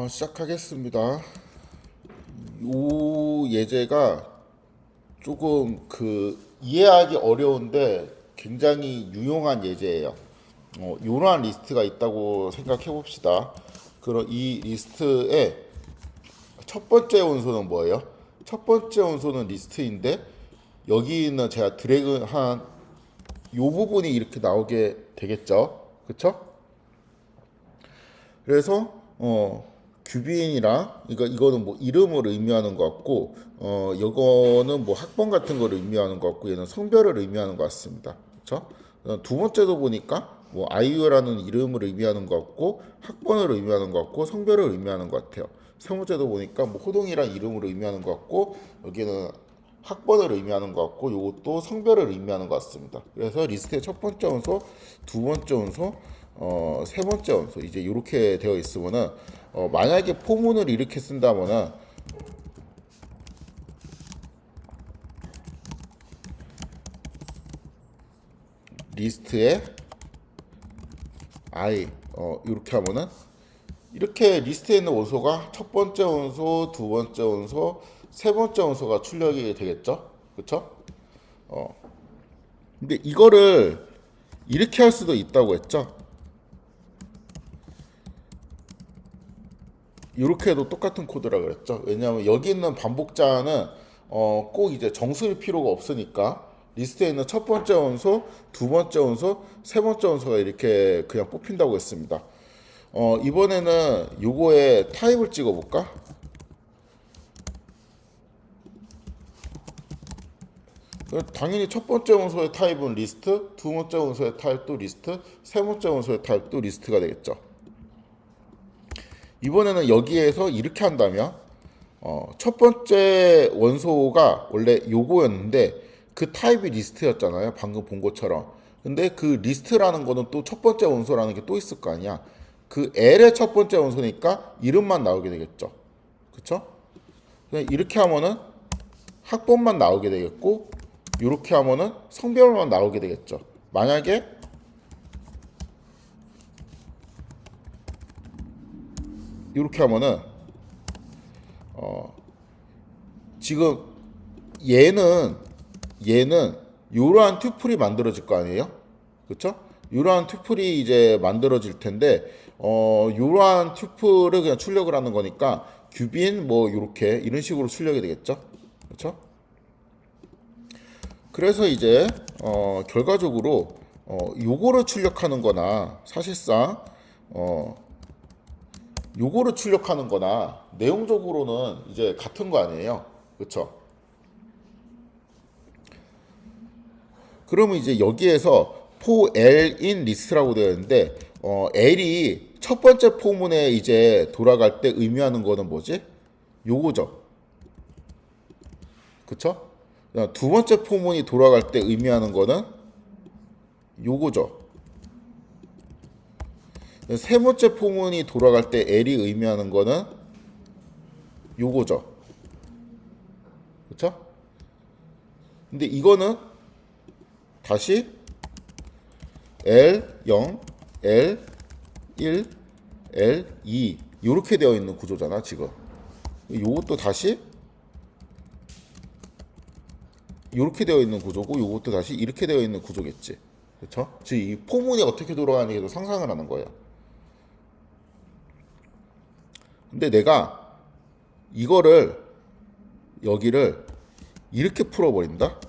시작하겠습니다. 이 예제가 조금 이해하기 어려운데 굉장히 유용한 예제예요. 이러한 리스트가 있다고 생각해 봅시다. 그럼 이 리스트의 첫 번째 원소는 뭐예요? 첫 번째 원소는 리스트인데 여기 있는 제가 드래그한 이 부분이 이렇게 나오게 되겠죠. 그쵸? 그래서 규빈이랑 이거는 뭐 이름을 의미하는 것 같고 이거는 뭐 학번 같은 걸 의미하는 것 같고 얘는 성별을 의미하는 것 같습니다. 그렇죠? 두 번째도 보니까 뭐 아이유라는 이름을 의미하는 것 같고 학번을 의미하는 것 같고 성별을 의미하는 것 같아요. 세 번째도 보니까 뭐 호동이란 이름을 의미하는 것 같고 여기는 학번을 의미하는 것 같고 이것도 성별을 의미하는 것 같습니다. 그래서 리스트의 첫 번째 원소, 두 번째 원소, 세 번째 원소 이제 이렇게 되어 있으면은 만약에 포문을 이렇게 쓴다면은 리스트에 I 이렇게 하면은 이렇게 리스트에 있는 원소가 첫 번째 원소, 두 번째 원소, 세 번째 원소가 출력이 되겠죠? 그렇죠? 근데 이거를 이렇게 할 수도 있다고 했죠? 이렇게 해도 똑같은 코드라 그랬죠. 왜냐하면 여기 있는 반복자는 꼭 이제 정수일 필요가 없으니까 리스트에 있는 첫 번째 원소, 두 번째 원소, 세 번째 원소가 이렇게 그냥 뽑힌다고 했습니다. 이번에는 요거에 타입을 찍어볼까? 당연히 첫 번째 원소의 타입은 리스트, 두 번째 원소의 타입도 리스트, 세 번째 원소의 타입도 리스트가 되겠죠. 이번에는 여기에서 이렇게 한다면 첫 번째 원소가 원래 요거였는데 그 타입이 리스트였잖아요. 방금 본 것처럼. 근데 그 리스트라는 거는 또 첫 번째 원소라는 게 또 있을 거 아니야. 그 L의 첫 번째 원소니까 이름만 나오게 되겠죠. 그쵸? 그냥 이렇게 하면은 학번만 나오게 되겠고 이렇게 하면은 성별만 나오게 되겠죠. 만약에 이렇게 하면은 지금 얘는 이러한 튜플이 만들어질 거 아니에요? 그렇죠? 이러한 튜플이 이제 만들어질 텐데 이러한 튜플을 그냥 출력을 하는 거니까 규빈 뭐 이렇게 이런 식으로 출력이 되겠죠? 그렇죠? 그래서 이제 결과적으로 요거를 출력하는 거나 사실상 어, 요거를 출력하는 거나 내용적으로는 이제 같은 거 아니에요. 그렇죠? 그러면 이제 여기에서 for L in list라고 되어 있는데 L이 첫 번째 포문에 이제 돌아갈 때 의미하는 거는 뭐지? 요거죠. 그쵸? 두 번째 포문이 돌아갈 때 의미하는 거는 요거죠. 세 번째 포문이 돌아갈 때 L이 의미하는 거는 요거죠. 그쵸? 근데 이거는 다시 L0, L1, L2 이렇게 되어 있는 구조잖아 지금. 요것도 다시 이렇게 되어 있는 구조고 요것도 다시 이렇게 되어 있는 구조겠지. 그렇죠? 즉 이 포문이 어떻게 돌아가는지도 상상을 하는 거예요. 근데 내가 이거를 여기를 이렇게 풀어버린다.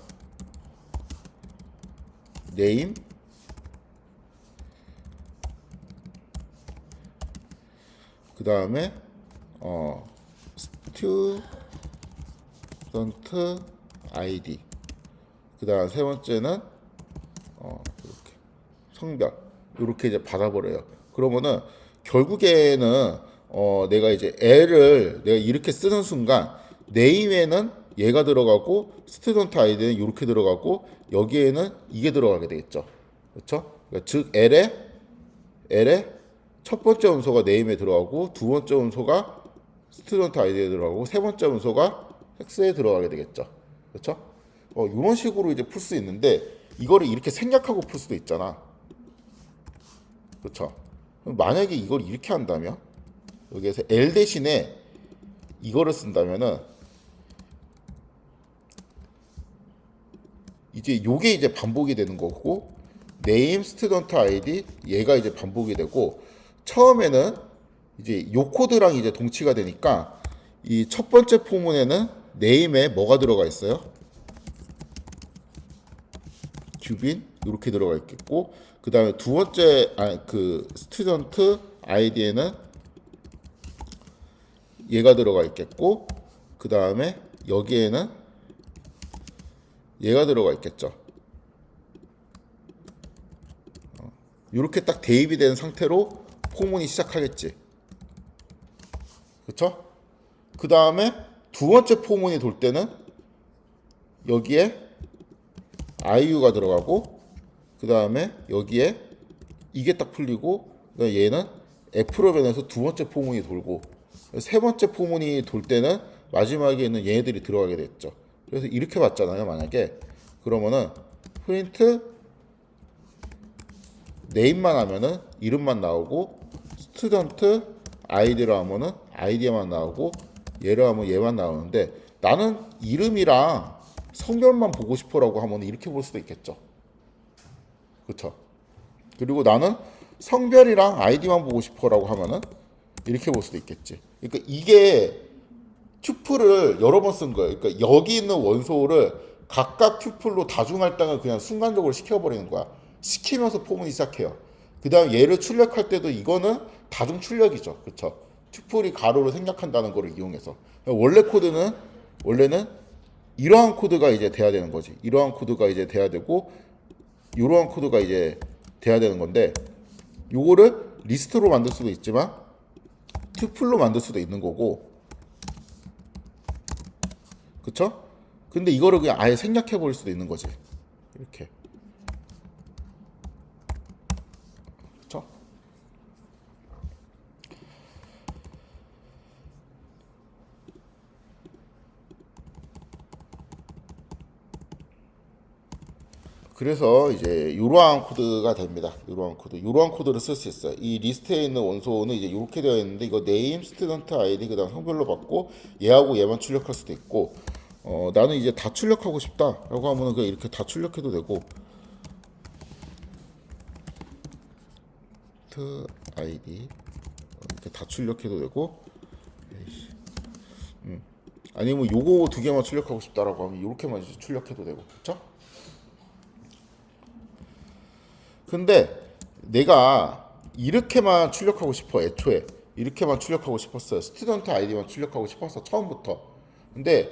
네임 그 다음에 스튜던트 아이디 그 다음 세 번째는 이렇게 성별 이렇게 이제 받아버려요. 그러면은 결국에는 내가 이제 L을 내가 이렇게 쓰는 순간 네임에는 얘가 들어가고 스튜던트 아이디는 이렇게 들어가고 여기에는 이게 들어가게 되겠죠. 그렇죠? 그러니까 즉 L의 첫 번째 원소가 네임에 들어가고 두 번째 원소가 스튜던트 아이디에 들어가고 세 번째 원소가 텍스에 들어가게 되겠죠. 그렇죠? 이런 식으로 이제 풀 수 있는데 이거를 이렇게 생략하고 풀 수도 있잖아. 그렇죠? 만약에 이걸 이렇게 한다면 여기에서 L 대신에 이거를 쓴다면은 이제 요게 이제 반복이 되는 거고 name student id 얘가 이제 반복이 되고 처음에는 이제 요 코드랑 이제 동치가 되니까 이 첫 번째 포문에는 name에 뭐가 들어가 있어요? 규빈 이렇게 들어가 있겠고 그 다음에 두 번째 그 스튜던트 아이디에는 얘가 들어가 있겠고 그 다음에 여기에는 얘가 들어가 있겠죠. 이렇게 딱 대입이 된 상태로 포문이 시작하겠지. 그쵸? 그 다음에 두 번째 포문이 돌 때는 여기에 IU가 들어가고 그 다음에 여기에 이게 딱 풀리고 그다음에 얘는 F로 변해서 두 번째 포문이 돌고 세 번째 포문이 돌 때는 마지막에는 얘네들이 들어가게 됐죠. 그래서 이렇게 봤잖아요. 만약에 그러면은 프린트 네임만 하면은 이름만 나오고 스튜던트 아이디로 하면은 아이디만 나오고 얘를 하면 얘만 나오는데 나는 이름이랑 성별만 보고 싶어라고 하면 이렇게 볼 수도 있겠죠. 그렇죠? 그리고 나는 성별이랑 아이디만 보고 싶어라고 하면은 이렇게 볼 수도 있겠지. 그러니까 이게 튜플을 여러 번 쓴 거예요. 그러니까 여기 있는 원소를 각각 튜플로 다중할당을 그냥 순간적으로 시켜버리는 거야. 시키면서 포문이 시작해요. 그 다음 얘를 출력할 때도 이거는 다중 출력이죠. 그렇죠? 튜플이 가로로 생략한다는 거를 이용해서 원래 코드는 원래는 이러한 코드가 이제 돼야 되는 거지. 이러한 코드가 이제 돼야 되고 이러한 코드가 이제 돼야 되는 건데 요거를 리스트로 만들 수도 있지만 튜플로 만들 수도 있는 거고 그쵸? 근데 이거를 그냥 아예 생략해 버릴 수도 있는 거지. 이렇게. 그쵸? 그래서 이제 이러한 코드가 됩니다. 이러한 코드, 이러한 코드를 쓸 수 있어요. 이 리스트에 있는 원소는 이제 이렇게 되어 있는데 이거 name, student id 그다음 성별로 받고 얘하고 얘만 출력할 수도 있고 나는 이제 다 출력하고 싶다라고 하면은 그냥 이렇게 다 출력해도 되고 id 이렇게 다 출력해도 되고 아니면 요거 두 개만 출력하고 싶다라고 하면 이렇게만 이제 출력해도 되고 그렇죠? 근데 내가 이렇게만 출력하고 싶어. 애초에 이렇게만 출력하고 싶었어요. 스튜던트 아이디만 출력하고 싶어서 처음부터. 근데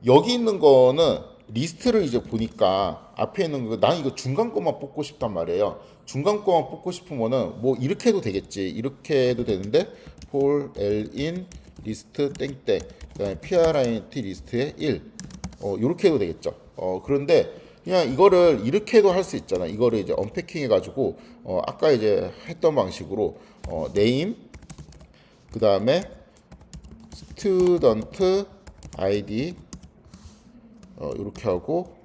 여기 있는 거는 리스트를 이제 보니까 앞에 있는 거 난 이거 중간 거만 뽑고 싶단 말이에요. 중간 거만 뽑고 싶으면은 뭐 이렇게 해도 되겠지. 이렇게 해도 되는데 for l in 리스트 땡땡 그다음에 print 리스트에 1 이렇게 해도 되겠죠. 그런데 그냥 이거를 이렇게 해도 할 수 있잖아. 이거를 이제 언패킹 해가지고 아까 이제 했던 방식으로 name 그 다음에 student id 이렇게 하고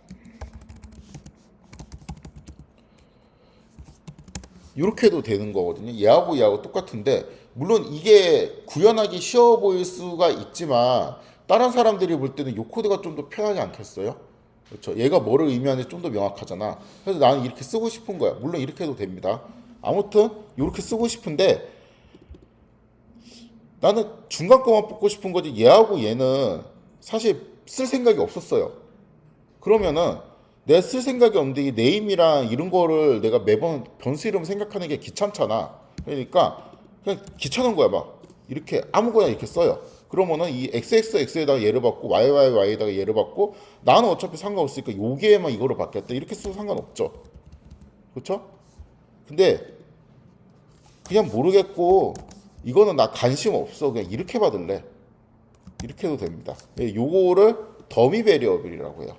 이렇게 해도 되는 거거든요. 얘하고 똑같은데 물론 이게 구현하기 쉬워 보일 수가 있지만 다른 사람들이 볼 때는 이 코드가 좀 더 편하지 않겠어요? 그렇죠. 얘가 뭐를 의미하는지 좀 더 명확하잖아. 그래서 나는 이렇게 쓰고 싶은 거야. 물론 이렇게 해도 됩니다. 아무튼 이렇게 쓰고 싶은데 나는 중간 거만 뽑고 싶은 거지 얘하고 얘는 사실 쓸 생각이 없었어요. 그러면은 내가 쓸 생각이 없는데 이 네임이랑 이런 거를 내가 매번 변수 이름 생각하는 게 귀찮잖아. 그러니까 그냥 귀찮은 거야 막 이렇게 아무거나 이렇게 써요. 그러면은 이 xxx에다가 얘를 받고 yyy에다가 얘를 받고 나는 어차피 상관없으니까 여기에만 이거를 받겠다 이렇게 써도 상관없죠. 그렇죠? 근데 그냥 모르겠고 이거는 나 관심 없어 그냥 이렇게 받을래 이렇게 해도 됩니다. 요거를 더미 베리어블이라고 해요.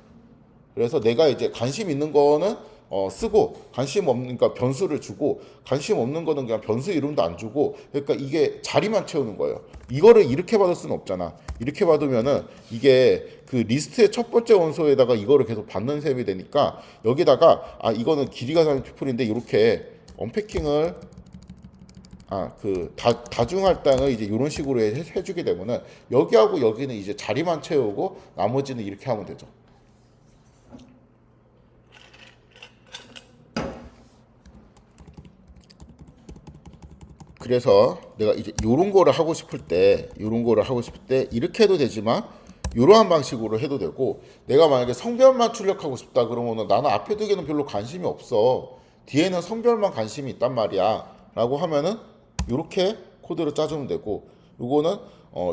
그래서 내가 이제 관심 있는 거는 쓰고 관심 없는 그러니까 변수를 주고 관심 없는 거는 그냥 변수 이름도 안 주고 그러니까 이게 자리만 채우는 거예요. 이거를 이렇게 받을 수는 없잖아. 이렇게 받으면은 이게 그 리스트의 첫 번째 원소에다가 이거를 계속 받는 셈이 되니까 여기다가 이거는 길이가 다른 튜플인데 이렇게 언패킹을 그 다중할당을 이제 이런 식으로 해주게 되면은 여기하고 여기는 이제 자리만 채우고 나머지는 이렇게 하면 되죠. 그래서 내가 이제 요런 거를 하고 싶을 때 이렇게 해도 되지만 이러한 방식으로 해도 되고, 내가 만약에 성별만 출력하고 싶다 그러면은 나는 앞에 두 개는 별로 관심이 없어, 뒤에는 성별만 관심이 있단 말이야 라고 하면은 이렇게 코드를 짜주면 되고, 요거는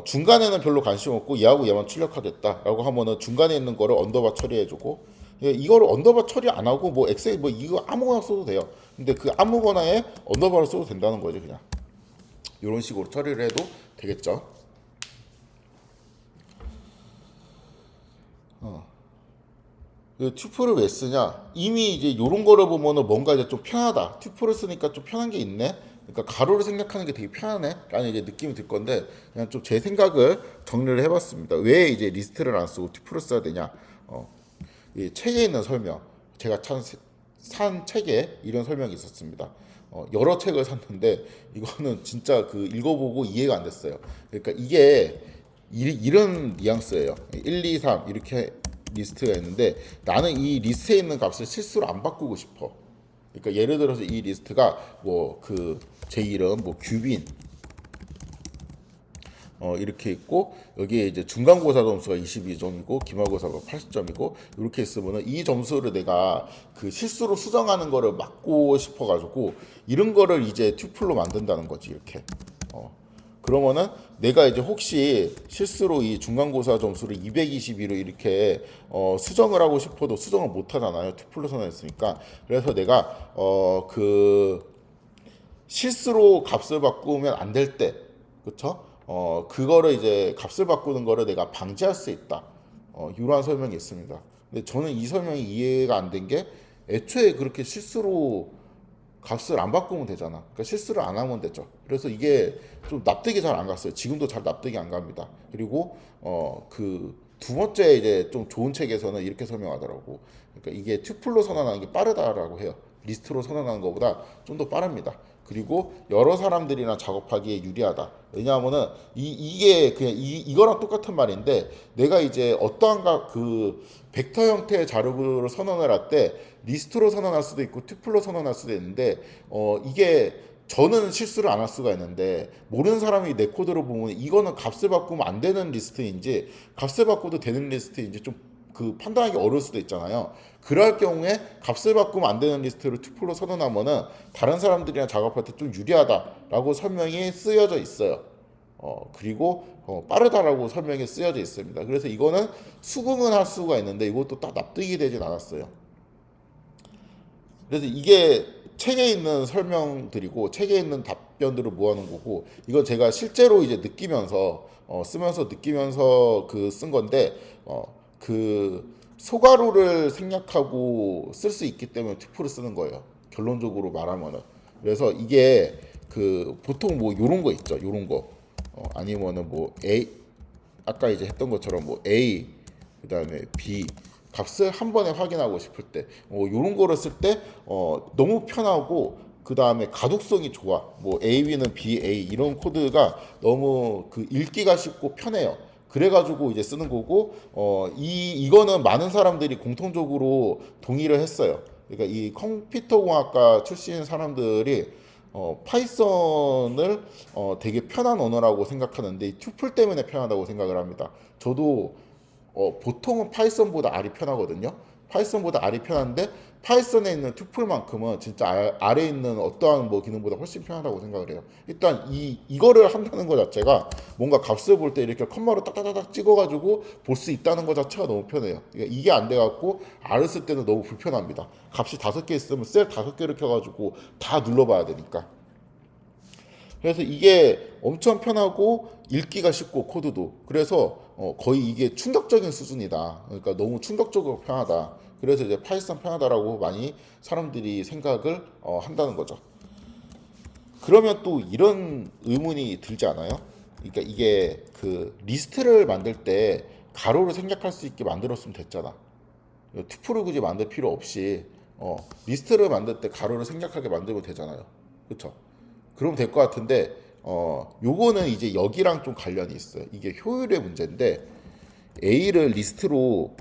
중간에는 별로 관심 없고 얘하고 얘만 출력하겠다 라고 하면은 중간에 있는 거를 언더바 처리해주고, 이거를 언더바 처리 안 하고 뭐 엑셀 뭐 이거 아무거나 써도 돼요. 근데 그 아무거나에 언더바를 써도 된다는 거죠. 그냥 이런 식으로 처리를 해도 되겠죠. 튜플을 왜 쓰냐? 이미 이제 이런 거를 보면은 뭔가 이제 좀 편하다. 튜플을 쓰니까 좀 편한 게 있네. 그러니까 가로를 생략하는 게 되게 편하네. 라는 이제 느낌이 들 건데, 그냥 좀 제 생각을 정리를 해봤습니다. 왜 이제 리스트를 안 쓰고 튜플을 써야 되냐? 이 책에 있는 설명, 제가 산 책에 이런 설명이 있었습니다. 여러 책을 샀는데 이거는 진짜 그 읽어보고 이해가 안 됐어요. 그러니까 이게 이런 뉘앙스예요. 1, 2, 3 이렇게 리스트가 있는데 나는 이 리스트에 있는 값을 실수로 안 바꾸고 싶어. 그러니까 예를 들어서 이 리스트가 뭐 그 제 이름 뭐 규빈 이렇게 있고, 여기에 이제 중간고사 점수가 22점이고 기말고사가 80점이고 이렇게 있으면은 이 점수를 내가 그 실수로 수정하는 거를 막고 싶어 가지고 이런 거를 이제 튜플로 만든다는 거지. 이렇게 그러면은 내가 이제 혹시 실수로 이 중간고사 점수를 222로 이렇게 수정을 하고 싶어도 수정을 못 하잖아요. 튜플로 선언했으니까. 그래서 내가 그 실수로 값을 바꾸면 안 될 때, 그쵸? 그거를 이제 값을 바꾸는 거를 내가 방지할 수 있다. 이러한 설명이 있습니다. 근데 저는 이 설명이 이해가 안 된 게, 애초에 그렇게 실수로 값을 안 바꾸면 되잖아. 그러니까 실수를 안 하면 되죠. 그래서 이게 좀 납득이 잘 안 갔어요. 지금도 잘 납득이 안 갑니다. 그리고 그 두 번째 이제 좀 좋은 책에서는 이렇게 설명하더라고. 그러니까 이게 튜플로 선언하는 게 빠르다라고 해요. 리스트로 선언하는 것보다 좀 더 빠릅니다. 그리고 여러 사람들이랑 작업하기에 유리하다. 왜냐하면은 이게 그냥 이거랑 똑같은 말인데, 내가 이제 어떠한가 그 벡터 형태의 자료를 선언을 할 때 리스트로 선언할 수도 있고 튜플로 선언할 수도 있는데, 이게 저는 실수를 안 할 수가 있는데 모르는 사람이 내 코드를 보면 이거는 값을 바꾸면 안 되는 리스트인지 값을 바꿔도 되는 리스트인지 좀 그 판단하기 어려울 수도 있잖아요. 그럴 경우에 값을 바꾸면 안 되는 리스트를 튜플로 선언하면은 다른 사람들이랑 작업할 때 좀 유리하다라고 설명이 쓰여져 있어요. 그리고 빠르다라고 설명이 쓰여져 있습니다. 그래서 이거는 수긍은 할 수가 있는데 이것도 딱 납득이 되진 않았어요. 그래서 이게 책에 있는 설명들이고 책에 있는 답변들을 모아놓은 거고, 이건 제가 실제로 이제 느끼면서 쓰면서 느끼면서 그 쓴 건데, 그 소가루를 생략하고 쓸 수 있기 때문에 튜플을 쓰는 거예요. 결론적으로 말하면은. 그래서 이게 그 보통 뭐 요런 거 있죠. 요런 거. 아니면은 뭐 A, 아까 이제 했던 것처럼 뭐 A 그다음에 B 값을 한 번에 확인하고 싶을 때 요런 거를 쓸 때 너무 편하고, 그 다음에 가독성이 좋아. 뭐 AB는 BA 이런 코드가 너무 그 읽기가 쉽고 편해요. 그래가지고 이제 쓰는 거고, 이거는 많은 사람들이 공통적으로 동의를 했어요. 그러니까 이 컴퓨터공학과 출신 사람들이 파이썬을 되게 편한 언어라고 생각하는데 이 튜플 때문에 편하다고 생각을 합니다. 저도 보통은 파이썬보다 R이 편하거든요. 파이썬보다 R이 편한데 파이썬에 있는 튜플만큼은 진짜 아래에 있는 어떠한 뭐 기능보다 훨씬 편하다고 생각을 해요. 일단 이거를 한다는 것 자체가 뭔가 값을 볼 때 이렇게 컴마로 딱딱딱 찍어가지고 볼 수 있다는 것 자체가 너무 편해요. 그러니까 이게 안 돼갖고 R을 쓸 때는 너무 불편합니다. 값이 5개 있으면 셀 5개를 켜가지고 다 눌러봐야 되니까. 그래서 이게 엄청 편하고 읽기가 쉽고 코드도, 그래서 거의 이게 충격적인 수준이다. 그러니까 너무 충격적으로 편하다. 그래서 이제 파이썬 편하다라고 많이 사람들이 생각을 한다는 거죠. 그러면 또 이런 의문이 들지 않아요? 그러니까 이게 그 리스트를 만들 때 가로를 생략할 수 있게 만들었으면 됐잖아. 튜플을 굳이 만들 필요 없이 리스트를 만들 때 가로를 생략하게 만들면 되잖아요. 그렇죠? 그러면 될 것 같은데 요거는 이제 여기랑 좀 관련이 있어요. 이게 효율의 문제인데 A를 리스트로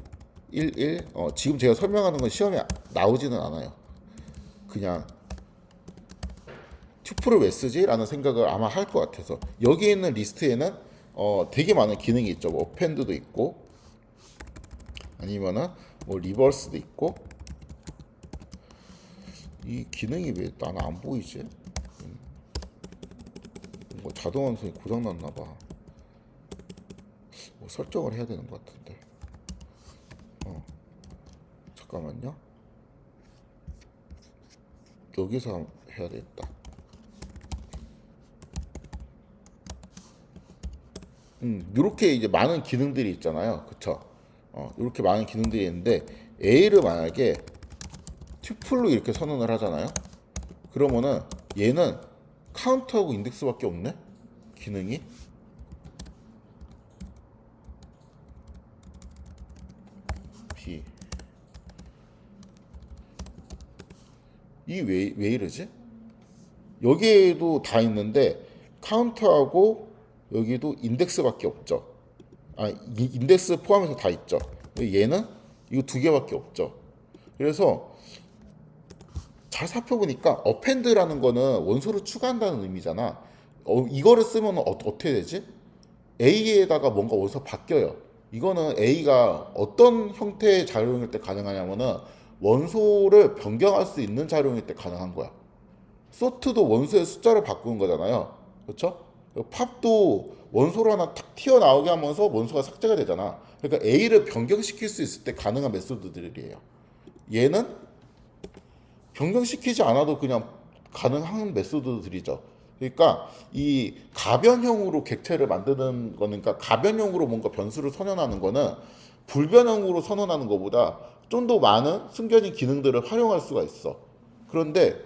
11 지금 제가 설명하는 건 시험에 나오지는 않아요. 그냥 튜플을 왜 쓰지? 라는 생각을 아마 할 것 같아서 여기 있는 리스트에는 되게 많은 기능이 있죠. 뭐 어펜드도 있고 아니면은 뭐 리버스도 있고 이 기능이 왜 나는 안 보이지? 뭐 자동 완성이 고장 났나 봐. 뭐 설정을 해야 되는 것 같은데. 잠깐만요. 여기서 해야 되겠다. 이렇게 이제 많은 기능들이 있잖아요. 그쵸? 이렇게 많은 기능들이 있는데 A를 만약에 튜플로 이렇게 선언을 하잖아요. 그러면은 얘는 카운트하고 인덱스밖에 없네. 기능이. B. 이 왜 이러지? 여기에도 다 있는데 카운트하고 여기도 인덱스밖에 없죠. 인덱스 포함해서 다 있죠. 얘는 이거 두 개밖에 없죠. 그래서 잘 살펴보니까 어펜드라는 거는 원소를 추가한다는 의미잖아. 이거를 쓰면 어떻게 되지? A에다가 뭔가 원소 바뀌어요. 이거는 A가 어떤 형태의 자료일 때 가능하냐면은 원소를 변경할 수 있는 자료일 때 가능한 거야. 소트도 원소의 숫자를 바꾸는 거잖아요. 그렇죠? 팝도 원소로 하나 탁 튀어나오게 하면서 원소가 삭제가 되잖아. 그러니까 A를 변경시킬 수 있을 때 가능한 메소드들이에요. 얘는 변경시키지 않아도 그냥 가능한 메소드들이죠. 그러니까 이 가변형으로 객체를 만드는 거는, 그러니까 가변형으로 뭔가 변수를 선언하는 거는 불변형으로 선언하는 것보다 좀 더 많은 숨겨진 기능들을 활용할 수가 있어. 그런데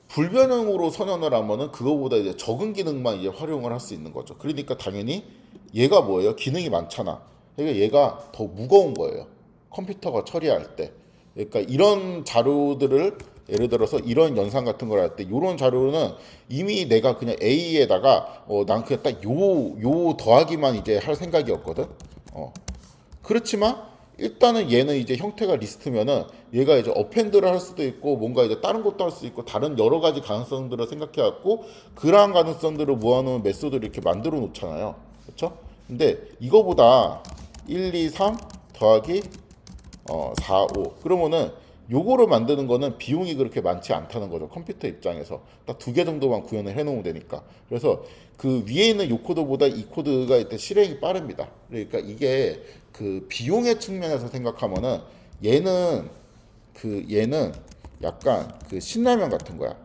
불변형으로 선언을 하면은 그거보다 이제 적은 기능만 이제 활용을 할 수 있는 거죠. 그러니까 당연히 얘가 뭐예요? 기능이 많잖아. 그러니까 얘가 더 무거운 거예요. 컴퓨터가 처리할 때. 그러니까 이런 자료들을 예를 들어서 이런 연산 같은 걸 할 때 이런 자료는 이미 내가 그냥 A에다가 난 그냥 딱 요 더하기만 이제 할 생각이었거든. 그렇지만 일단은 얘는 이제 형태가 리스트면은 얘가 이제 어펜드를 할 수도 있고 뭔가 이제 다른 것도 할 수 있고 다른 여러 가지 가능성들을 생각해 갖고 그러한 가능성들을 모아놓은 메소드를 이렇게 만들어 놓잖아요. 그렇죠? 근데 이거보다 1, 2, 3 더하기 4, 5 그러면은 요거를 만드는 거는 비용이 그렇게 많지 않다는 거죠. 컴퓨터 입장에서 딱 두 개 정도만 구현을 해 놓으면 되니까. 그래서 그 위에 있는 요 코드보다 이 코드가 일단 실행이 빠릅니다. 그러니까 이게 그 비용의 측면에서 생각하면은 얘는 약간 그 신라면 같은 거야.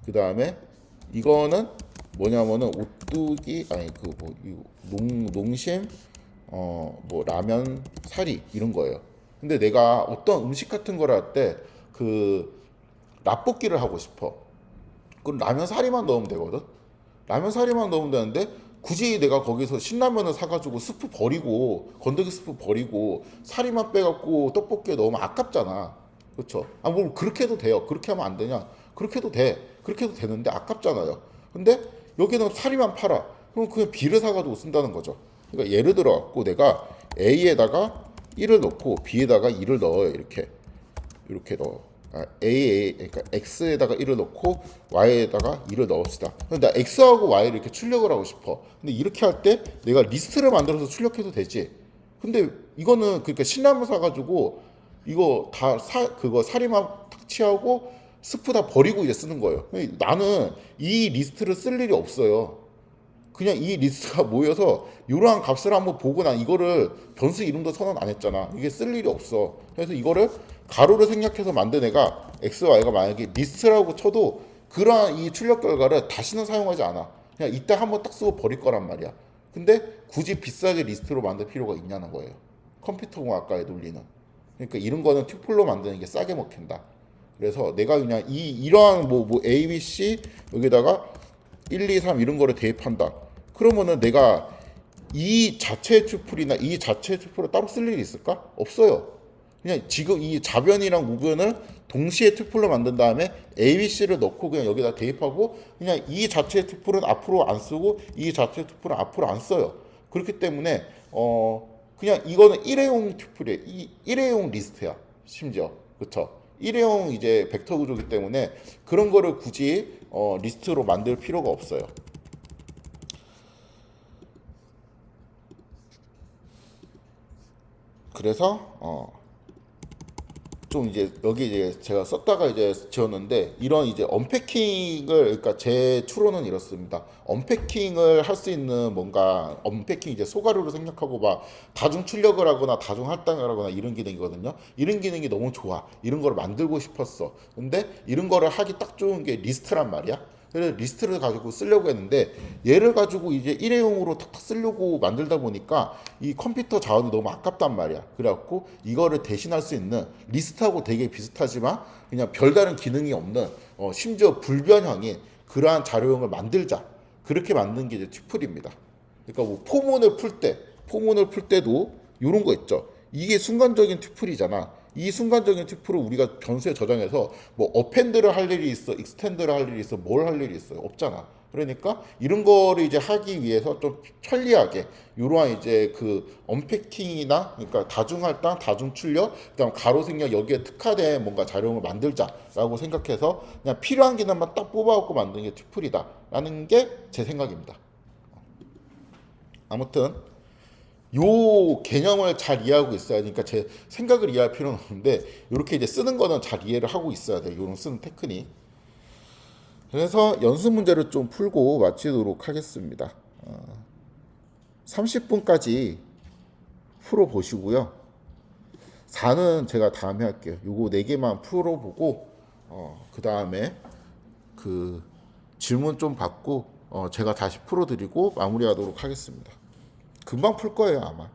그 다음에 이거는 뭐냐면은 오뚜기 아니 그 뭐 농심 뭐 라면 사리 이런 거예요. 근데 내가 어떤 음식 같은 걸 할 때 그 라볶이를 하고 싶어. 그럼 라면 사리만 넣으면 되거든. 라면 사리만 넣으면 되는데 굳이 내가 거기서 신라면을 사가지고 스프 버리고 건더기 스프 버리고 사리만 빼갖고 떡볶이에 넣으면 아깝잖아. 그렇죠? 뭐 그렇게 해도 돼요. 그렇게 하면 안 되냐? 그렇게 해도 돼. 그렇게 해도 되는데 아깝잖아요. 근데 여기는 사리만 팔아. 그럼 그냥 B를 사가지고 쓴다는 거죠. 그러니까 예를 들어 갖고 내가 A에다가 1을 넣고 B에다가 2를 넣어요. 이렇게 넣어. 그러니까 X에다가 1을 넣고 Y에다가 2를 넣읍시다. 근데 나 X하고 Y를 이렇게 출력을 하고 싶어. 근데 이렇게 할 때 내가 리스트를 만들어서 출력해도 되지. 근데 이거는 그러니까 신라면 사가지고 이거 그거 사리만 탁 취하고 스프 다 버리고 이제 쓰는 거예요. 나는 이 리스트를 쓸 일이 없어요. 그냥 이 리스트가 모여서 이러한 값을 한번 보고 난 이거를 변수 이름도 선언 안 했잖아. 이게 쓸 일이 없어. 그래서 이거를 가로를 생략해서 만든 애가 x, y가 만약에 리스트라고 쳐도 그러한 이 출력 결과를 다시는 사용하지 않아. 그냥 이때 한번 딱 쓰고 버릴 거란 말이야. 근데 굳이 비싸게 리스트로 만들 필요가 있냐는 거예요. 컴퓨터공학과의 논리는. 그러니까 이런 거는 튜플로 만드는 게 싸게 먹힌다. 그래서 내가 그냥 이러한 뭐 A, B, C 여기다가 1, 2, 3 이런 거를 대입한다. 그러면은 내가 이 자체 튜플이나 이 자체 튜플을 따로 쓸 일이 있을까? 없어요. 그냥 지금 이 자변이랑 우변을 동시에 튜플로 만든 다음에 ABC를 넣고 그냥 여기다 대입하고 그냥 이 자체의 튜플은 앞으로 안 쓰고 이 자체의 튜플은 앞으로 안 써요. 그렇기 때문에 그냥 이거는 일회용 튜플이에요. 일회용 리스트야. 심지어. 그쵸? 일회용 이제 벡터 구조이기 때문에 그런 거를 굳이 리스트로 만들 필요가 없어요. 그래서 좀 이제 여기 이제 제가 썼다가 이제 지웠는데 이런 이제 언패킹을 그러니까 제 추론은 이렇습니다. 언패킹을 할 수 있는 뭔가 언패킹 이제 소가루로 생략하고 막 다중 출력을 하거나 다중 할당을 하거나 이런 기능이거든요. 이런 기능이 너무 좋아. 이런 걸 만들고 싶었어. 근데 이런 거를 하기 딱 좋은 게 리스트란 말이야. 그래서 리스트를 가지고 쓰려고 했는데 얘를 가지고 이제 일회용으로 탁탁 쓰려고 만들다 보니까 이 컴퓨터 자원이 너무 아깝단 말이야. 그래갖고 이거를 대신할 수 있는 리스트하고 되게 비슷하지만 그냥 별다른 기능이 없는 심지어 불변형인 그러한 자료형을 만들자. 그렇게 만든 게 이제 튜플입니다. 그러니까 뭐 포문을 풀 때도 이런 거 있죠. 이게 순간적인 튜플이잖아. 이 순간적인 튜플을 우리가 변수에 저장해서 뭐 어펜드를 할 일이 있어, 익스텐드를 할 일이 있어, 뭘 할 일이 있어요? 없잖아. 그러니까 이런 거를 이제 하기 위해서 좀 편리하게 이러한 이제 그 언패킹이나 그러니까 다중할당, 다중출력, 그다음 가로생략 여기에 특화된 뭔가 자료를 만들자라고 생각해서 그냥 필요한 기능만 딱 뽑아갖고 만든 게 튜플이다라는 게 제 생각입니다. 아무튼 요 개념을 잘 이해하고 있어야 되니까 제 생각을 이해할 필요는 없는데 이렇게 이제 쓰는 거는 잘 이해를 하고 있어야 돼요. 요런 쓰는 테크닉. 그래서 연습 문제를 좀 풀고 마치도록 하겠습니다. 30분까지 풀어 보시고요. 4는 제가 다음에 할게요. 요거 4개만 풀어보고 그 다음에 그 질문 좀 받고 제가 다시 풀어드리고 마무리하도록 하겠습니다. 금방 풀 거예요 아마.